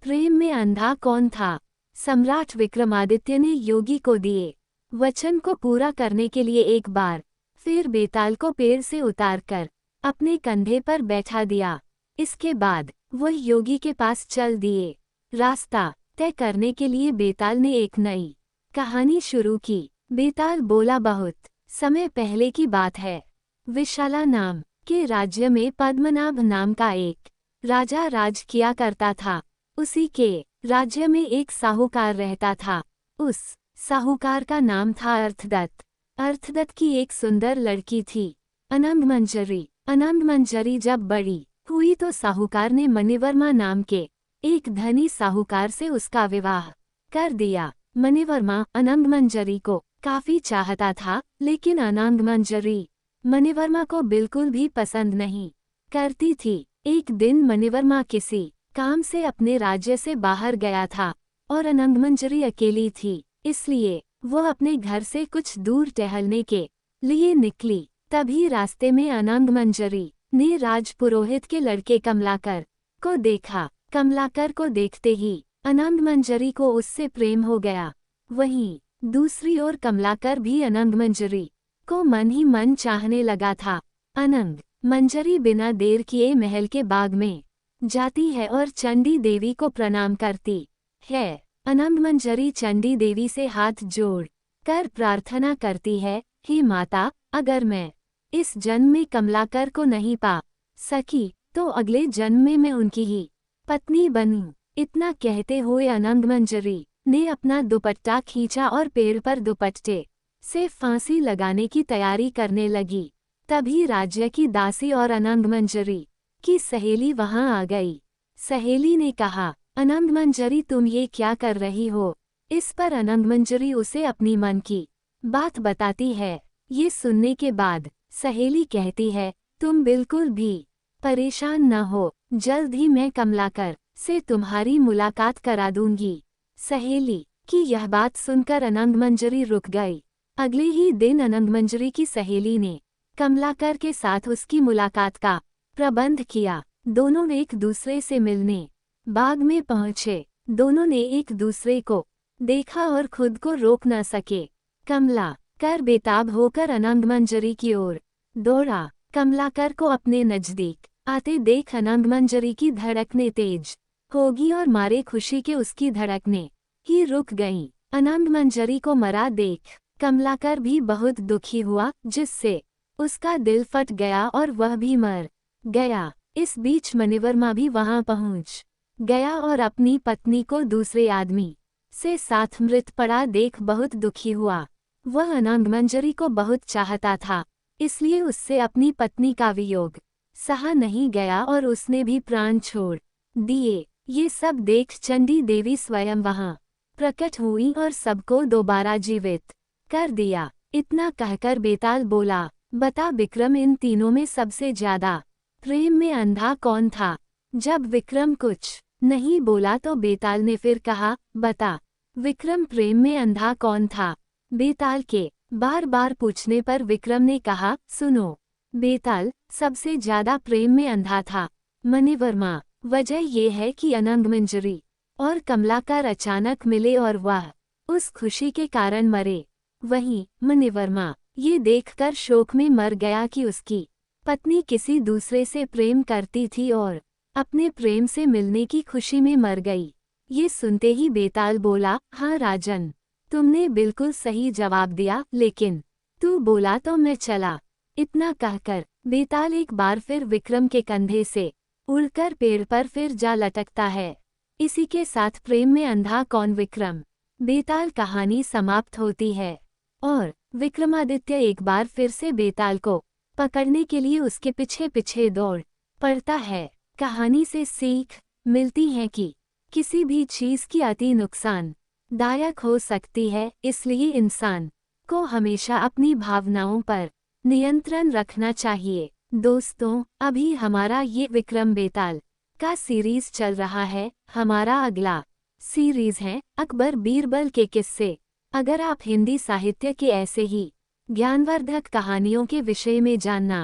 प्रेम में अंधा कौन था? सम्राट विक्रमादित्य ने योगी को दिए वचन को पूरा करने के लिए एक बार फिर बेताल को पेड़ से उतारकर अपने कंधे पर बैठा दिया। इसके बाद वह योगी के पास चल दिए। रास्ता तय करने के लिए बेताल ने एक नई कहानी शुरू की। बेताल बोला, बहुत समय पहले की बात है। विशाला नाम के राज्य में पद्मनाभ नाम का एक राजा राज किया करता था। उसी के राज्य में एक साहूकार रहता था। उस साहूकार का नाम था अर्थदत्त। अर्थदत्त की एक सुंदर लड़की थी, आनंदमंजरी। आनंदमंजरी जब बड़ी हुई तो साहूकार ने मणिवर्मा नाम के एक धनी साहूकार से उसका विवाह कर दिया। मणिवर्मा आनंदमंजरी को काफी चाहता था, लेकिन आनंदमंजरी मणिवर्मा को बिल्कुल भी पसंद नहीं करती थी। एक दिन मणिवर्मा किसी काम से अपने राज्य से बाहर गया था और आनंदमंजरी अकेली थी, इसलिए वह अपने घर से कुछ दूर टहलने के लिए निकली। तभी रास्ते में आनंदमंजरी ने राजपुरोहित के लड़के कमलाकर को देखा। कमलाकर को देखते ही आनंदमंजरी को उससे प्रेम हो गया। वहीं दूसरी ओर कमलाकर भी आनंदमंजरी को मन ही मन चाहने लगा था। आनंदमंजरी बिना देर किए महल के बाग में जाती है और चंडी देवी को प्रणाम करती है। आनंदमंजरी चंडी देवी से हाथ जोड़ कर प्रार्थना करती है, हे माता, अगर मैं इस जन्म में कमलाकर को नहीं पा सकी तो अगले जन्म में मैं उनकी ही पत्नी बनूं। इतना कहते हुए आनंदमंजरी ने अपना दुपट्टा खींचा और पेड़ पर दुपट्टे से फांसी लगाने की तैयारी करने लगी। तभी राज्य की दासी और आनंदमंजरी की सहेली वहां आ गई। सहेली ने कहा, आनंदमंजरी, तुम ये क्या कर रही हो? इस पर आनंदमंजरी उसे अपनी मन की बात बताती है। ये सुनने के बाद सहेली कहती है, तुम बिल्कुल भी परेशान न हो, जल्द ही मैं कमलाकर से तुम्हारी मुलाकात करा दूंगी। सहेली की यह बात सुनकर आनंदमंजरी रुक गई। अगले ही दिन आनंदमंजरी की सहेली ने कमलाकर के साथ उसकी मुलाकात का प्रबंध किया। दोनों एक दूसरे से मिलने बाग में पहुंचे। दोनों ने एक दूसरे को देखा और खुद को रोक न सके। कमलाकर बेताब होकर आनंदमंजरी की ओर दौड़ा। कमलाकर को अपने नजदीक आते देख आनंदमंजरी की धड़कनें तेज होगी और मारे खुशी के उसकी धड़कनें ही रुक गईं। आनंदमंजरी को मरा देख कमलाकर भी बहुत दुखी हुआ, जिससे उसका दिल फट गया और वह भी मर गया। इस बीच मणिवर्मा भी वहां पहुंच गया और अपनी पत्नी को दूसरे आदमी से साथ मृत पड़ा देख बहुत दुखी हुआ। वह आनंदमंजरी को बहुत चाहता था, इसलिए उससे अपनी पत्नी का वियोग सहा नहीं गया और उसने भी प्राण छोड़ दिए। ये सब देख चंडी देवी स्वयं वहां प्रकट हुई और सबको दोबारा जीवित कर दिया। इतना कहकर बेताल बोला, बता विक्रम, इन तीनों में सबसे ज्यादा प्रेम में अंधा कौन था? जब विक्रम कुछ नहीं बोला तो बेताल ने फिर कहा, बता विक्रम, प्रेम में अंधा कौन था? बेताल के बार बार पूछने पर विक्रम ने कहा, सुनो बेताल, सबसे ज्यादा प्रेम में अंधा था मणिवर्मा। वजह यह है कि आनंदमंजरी और कमलाकर अचानक मिले और वह उस खुशी के कारण मरे। वहीं मणिवर्मा ये देखकर शोक में मर गया कि उसकी पत्नी किसी दूसरे से प्रेम करती थी और अपने प्रेम से मिलने की खुशी में मर गई। ये सुनते ही बेताल बोला, हाँ राजन, तुमने बिल्कुल सही जवाब दिया, लेकिन तू बोला तो मैं चला। इतना कहकर बेताल एक बार फिर विक्रम के कंधे से उड़कर पेड़ पर फिर जा लटकता है। इसी के साथ प्रेम में अंधा कौन विक्रम बेताल कहानी समाप्त होती है और विक्रमादित्य एक बार फिर से बेताल को पकड़ने के लिए उसके पीछे पीछे दौड़ पड़ता है। कहानी से सीख मिलती है कि किसी भी चीज की अति नुकसान दायक हो सकती है, इसलिए इंसान को हमेशा अपनी भावनाओं पर नियंत्रण रखना चाहिए। दोस्तों, अभी हमारा ये विक्रम बेताल का सीरीज चल रहा है। हमारा अगला सीरीज है अकबर बीरबल के किस्से। अगर आप हिंदी साहित्य के ऐसे ही ज्ञानवर्धक कहानियों के विषय में जानना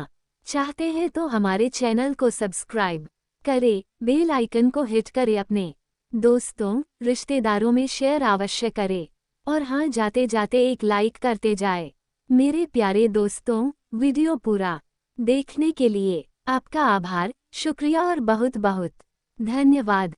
चाहते हैं तो हमारे चैनल को सब्सक्राइब करें, बेल आइकन को हिट करें अपने दोस्तों, रिश्तेदारों में शेयर अवश्य करें। और हाँ, जाते जाते एक लाइक करते जाए। मेरे प्यारे दोस्तों, वीडियो पूरा देखने के लिए आपका आभार, शुक्रिया और बहुत बहुत धन्यवाद।